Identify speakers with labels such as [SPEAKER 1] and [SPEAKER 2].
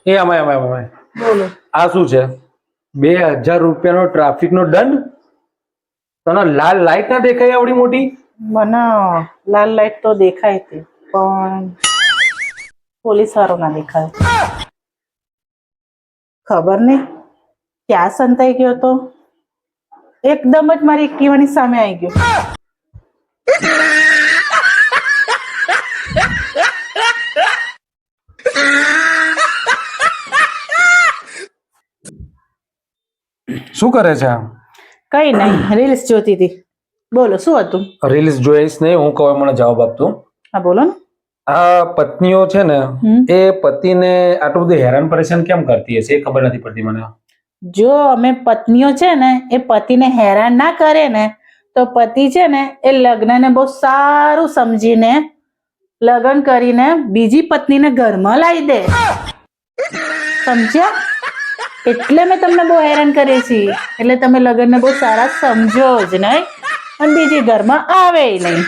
[SPEAKER 1] એ અમાય
[SPEAKER 2] બોલો.
[SPEAKER 1] આ શું છે? 2000 રૂપિયાનો ટ્રાફિકનો દંડ? તને લાલ લાઈટ ના દેખાય આવડી મોટી?
[SPEAKER 2] મને લાલ લાઈટ તો દેખાય હતી, પણ પોલીસ વાળો ના દેખાય. ખબર નહીં ક્યાં સંતાઈ ગયો તો, એકદમ જ મારી એક્ટિવાની સામે આવી ગયો.
[SPEAKER 1] શું કરે છે?
[SPEAKER 2] કઈ નહીં, રીલ્સ જોતી હતી. બોલો, શું હતું?
[SPEAKER 1] રીલ્સ જોઈશ નહીં, હું કહું મને જવાબ આપતું.
[SPEAKER 2] હા બોલો ને.
[SPEAKER 1] આ પત્નીઓ છે ને, એ પતિને આટલું બધું હેરાન પરેશાન કેમ કરતી હશે એ ખબર નથી પડતી મને.
[SPEAKER 2] જો અમે પત્નીઓ છે ને એ પતિને હેરાન ના કરે ને, તો પતિ છે ને એ લગ્નને બહુ સારું સમજીને લગ્ન કરીને બીજી પત્નીને ઘરમાં લાવી દે. સમજ્યા? એટલે મેં તમને બહુ હેરાન કરીએ છીએ, એટલે તમે લગ્નને બહુ સારા સમજો જ નહીં અને બીજી ઘરમાં આવે નહીં.